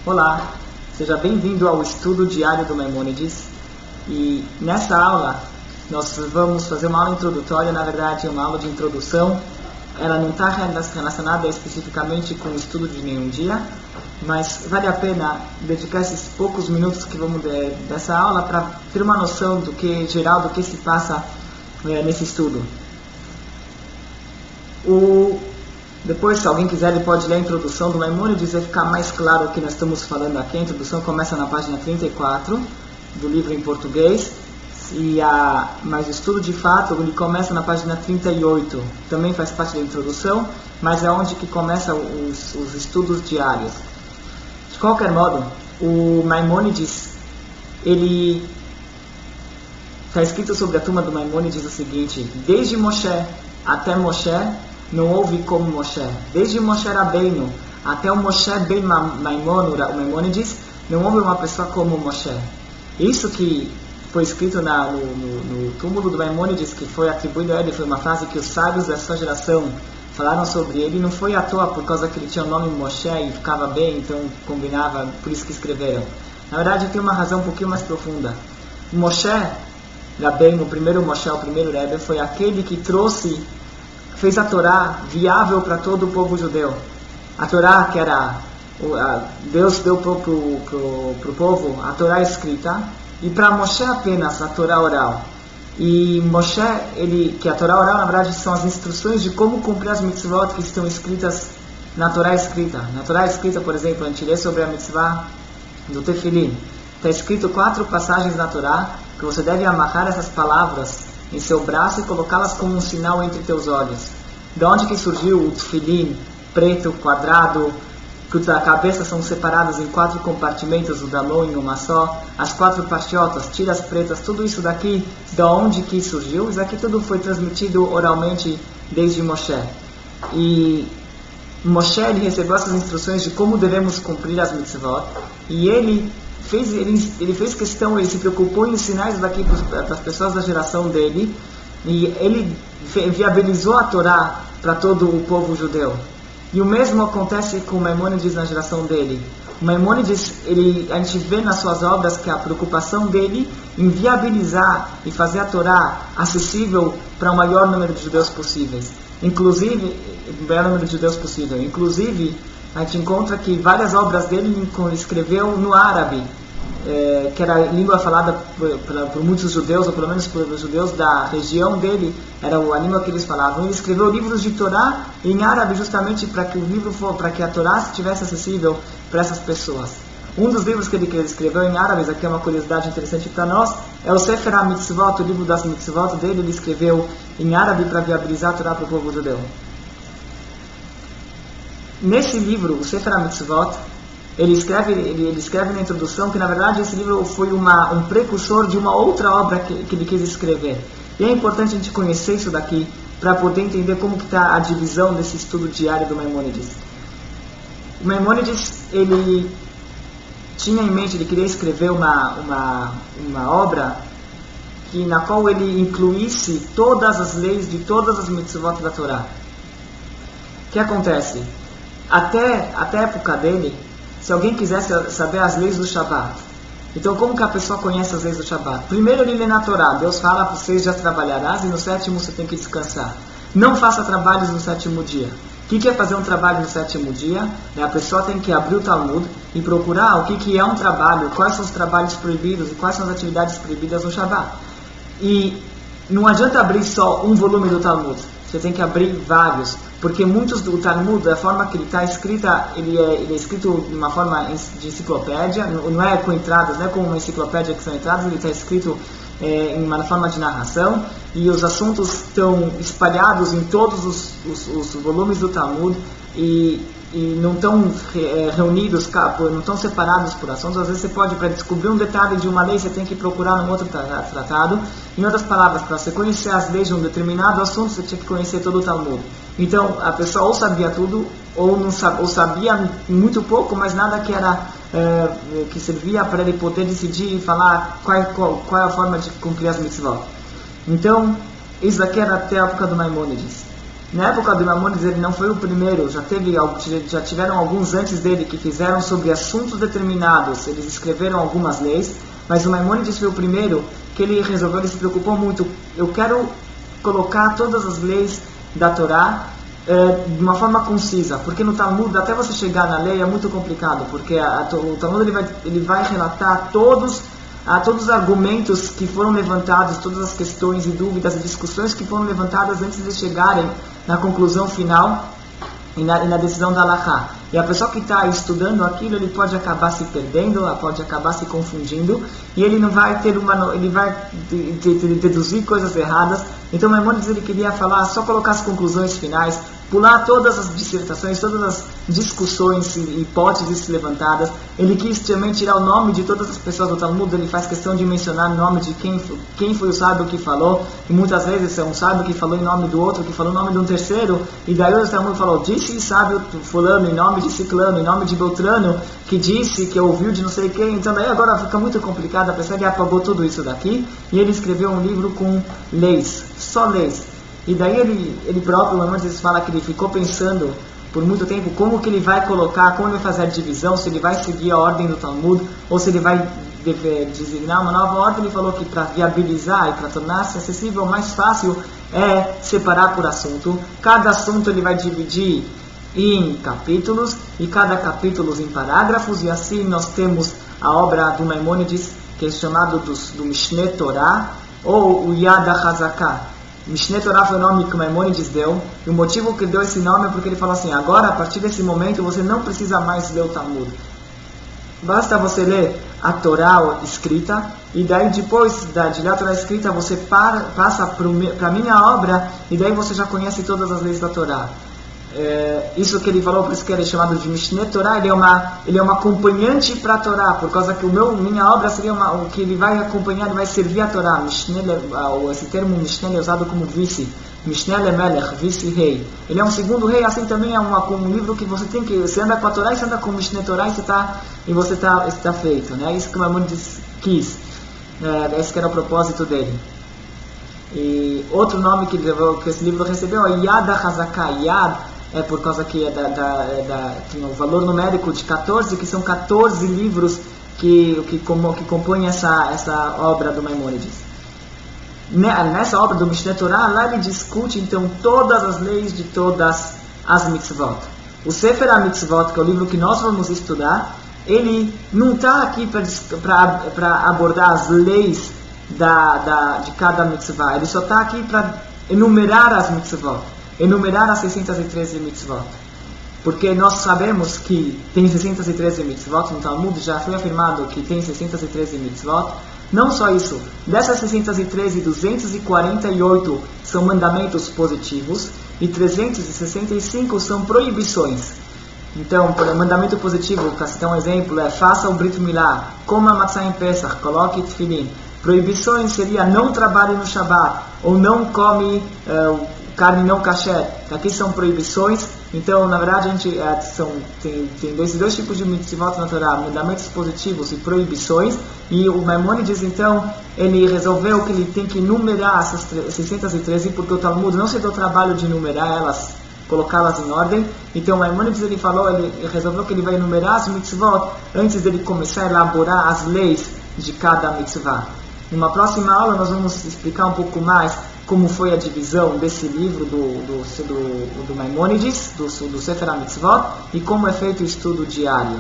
Olá, seja bem-vindo ao estudo diário do Maimônides. E nessa aula nós vamos fazer uma aula introdutória, na verdade uma aula de introdução. Ela não está relacionada especificamente com o estudo de nenhum dia, mas vale a pena dedicar esses poucos minutos que vamos dessa aula para ter uma noção do que geral do que se passa nesse estudo. Depois, se alguém quiser, ele pode ler a introdução do Maimônides e ficar mais claro o que nós estamos falando aqui. A introdução começa na página 34 do livro em português, mas o estudo de fato ele começa na página 38. Também faz parte da introdução, mas é onde que começam os estudos diários. De qualquer modo, o Maimônides, ele está escrito sobre a turma do Maimônides o seguinte: desde Moshe até Moshe, não houve como Moshe. Desde Moshe Rabbeinu até o Moshe ben Maimônides, não houve uma pessoa como Moshe. Isso que foi escrito no túmulo do Maimônides, que foi atribuído a ele, foi uma frase que os sábios da sua geração falaram sobre ele. Não foi à toa por causa que ele tinha o nome Moshe e ficava bem, então combinava, por isso que escreveram. Na verdade tem uma razão um pouquinho mais profunda. Moshe Rabbeinu, o primeiro Moshe, o primeiro Rebbe, foi aquele que fez a Torá viável para todo o povo judeu. A Torá que era Deus deu para o povo a Torá escrita, e para Moshe apenas a Torá oral. E Moshe, que a Torá oral na verdade são as instruções de como cumprir as mitzvot que estão escritas na Torá escrita. Na Torá escrita, por exemplo, a gente lê sobre a mitzvah do Tefilim. Está escrito 4 passagens na Torá que você deve amarrar essas palavras em seu braço e colocá-las como um sinal entre teus olhos. De onde que surgiu o tefilim preto, quadrado, que a cabeça são separadas em 4 compartimentos, o da mão em uma só, as 4 partiotas, tiras pretas, tudo isso daqui, de onde que surgiu? Isso aqui tudo foi transmitido oralmente desde Moshe. E Moshe recebeu essas instruções de como devemos cumprir as mitzvot, e ele fez questão, ele se preocupou em ensinar isso daqui para as pessoas da geração dele, e ele viabilizou a Torá para todo o povo judeu. E o mesmo acontece com o Maimônides na geração dele. O Maimônides, a gente vê nas suas obras que a preocupação dele em viabilizar e fazer a Torá acessível para o maior número de judeus possíveis. Inclusive, a gente encontra que várias obras dele ele escreveu no árabe, que era a língua falada por muitos judeus, ou pelo menos pelos judeus da região dele, era a língua que eles falavam. Ele escreveu livros de Torá em árabe justamente para que a Torá estivesse acessível para essas pessoas. Um dos livros que ele escreveu em árabe, aqui é uma curiosidade interessante para nós, é o Sefer HaMitzvot, o livro das mitzvot dele. Ele escreveu em árabe para viabilizar a Torá para o povo judeu. Nesse livro, o Sefer HaMitzvot, ele escreve na introdução que na verdade esse livro foi um precursor de uma outra obra que ele quis escrever. E é importante a gente conhecer isso daqui para poder entender como que está a divisão desse estudo diário do Maimônides. O Maimônides, ele tinha em mente, ele queria escrever uma obra na qual ele incluísse todas as leis de todas as mitzvot da Torá. O que acontece? Até a época dele, se alguém quisesse saber as leis do Shabat, então como que a pessoa conhece as leis do Shabat? Primeiro ele lê na Torá, Deus fala para vocês: já trabalharás e no 7º você tem que descansar. Não faça trabalhos no 7º dia. O que é fazer um trabalho no 7º dia? A pessoa tem que abrir o Talmud e procurar o que é um trabalho, quais são os trabalhos proibidos e quais são as atividades proibidas no Shabat. E não adianta abrir só um volume do Talmud, você tem que abrir vários, porque muitos do Talmud, da forma que ele está escrita, ele é escrito de uma forma de enciclopédia, não é com entradas, não é como uma enciclopédia que são entradas, ele está escrito em uma forma de narração, e os assuntos estão espalhados em todos os volumes do Talmud, e não estão reunidos, não estão separados por assuntos. Às vezes você pode, para descobrir um detalhe de uma lei, você tem que procurar num outro tratado. Em outras palavras, para você conhecer as leis de um determinado assunto, você tinha que conhecer todo o Talmud. Então, a pessoa ou sabia tudo, ou sabia muito pouco, mas nada que servia para ele poder decidir e falar qual é a forma de cumprir as mitzvot. Então, isso daqui era até a época do Maimônides. Na época do Maimônides ele não foi o primeiro, já tiveram alguns antes dele que fizeram sobre assuntos determinados, eles escreveram algumas leis, mas o Maimônides foi o primeiro que ele resolveu, ele se preocupou muito, eu quero colocar todas as leis da Torá de uma forma concisa, porque no Talmud, até você chegar na lei é muito complicado, porque o Talmud ele vai relatar todos os argumentos que foram levantados, todas as questões e dúvidas e discussões que foram levantadas antes de chegarem na conclusão final e na decisão da Halakha. E a pessoa que está estudando aquilo, ele pode acabar se perdendo, pode acabar se confundindo, e ele não vai ele vai deduzir coisas erradas. Então Maimônides ele queria falar, só colocar as conclusões finais, pular todas as dissertações, todas as discussões e hipóteses levantadas. Ele quis também tirar o nome de todas as pessoas do Talmud, ele faz questão de mencionar o nome de quem foi o sábio que falou, e muitas vezes é um sábio que falou em nome do outro, que falou em nome de um terceiro, e daí o Talmud falou, disse sábio fulano, em nome de ciclano, em nome de beltrano, que disse, que ouviu de não sei quem. Então daí agora fica muito complicado, a pessoa ele apagou tudo isso daqui, e ele escreveu um livro com leis, só leis. E daí ele próprio, Maimônides fala que ele ficou pensando por muito tempo como que ele vai colocar, como ele vai fazer a divisão, se ele vai seguir a ordem do Talmud, ou se ele vai designar uma nova ordem. Ele falou que para viabilizar e para tornar-se acessível, mais fácil é separar por assunto. Cada assunto ele vai dividir em capítulos, e cada capítulo em parágrafos, e assim nós temos a obra do Maimônides, que é chamado do Mishneh Torah, ou o Yad HaZaká. Mishneh Torah foi o nome que o Maimônides deu, e o motivo que ele deu esse nome é porque ele falou assim, agora a partir desse momento você não precisa mais ler o Talmud, basta você ler a Torá escrita, e daí depois de ler a Torá escrita você passa para a minha obra, e daí você já conhece todas as leis da Torá. Isso que ele falou, por isso que ele é chamado de Mishneh Torah, ele é uma acompanhante para a Torá, por causa que minha obra seria o que ele vai acompanhar, ele vai servir a Torá. Esse termo Mishneh é usado como vice, Mishneh Lemelech, vice-rei. Ele é um segundo rei, assim também é um livro que você anda com a Torá e você anda com o Mishneh Torah e você está feito, né? Isso que o Maimônides quis, esse que era o propósito dele. E outro nome que esse livro recebeu é Yad HaZaká. Yad é por causa que tem um valor numérico de 14, que são 14 livros que compõem essa obra do Maimônides. Nessa obra do Mishneh Torah, lá ele discute então todas as leis de todas as mitzvot. O Sefer HaMitzvot, que é o livro que nós vamos estudar, ele não está aqui para abordar as leis de cada mitzvah, ele só está aqui para enumerar as mitzvot, enumerar as 613 mitzvot, porque nós sabemos que tem 613 mitzvot no Talmud, já foi afirmado que tem 613 mitzvot. Não só isso, dessas 613, 248 são mandamentos positivos e 365 são proibições. Então, por mandamento positivo, para citar um exemplo, faça o Brit Milá, coma matzah em Pesach, coloque tefilin. Proibições seria não trabalhe no Shabbat, ou não come carne não kasher. Aqui são proibições. Então, na verdade, tem dois tipos de mitzvot na Torá, mandamentos positivos e proibições. E o Maimônides, então, ele resolveu que ele tem que numerar essas 613, porque o Talmud não se deu o trabalho de numerar elas, colocá-las em ordem. Então, o Maimônides ele resolveu que ele vai numerar as mitzvot antes dele começar a elaborar as leis de cada mitzvah. Numa próxima aula nós vamos explicar um pouco mais como foi a divisão desse livro do Maimônides, do Sefer HaMitzvot, e como é feito o estudo diário.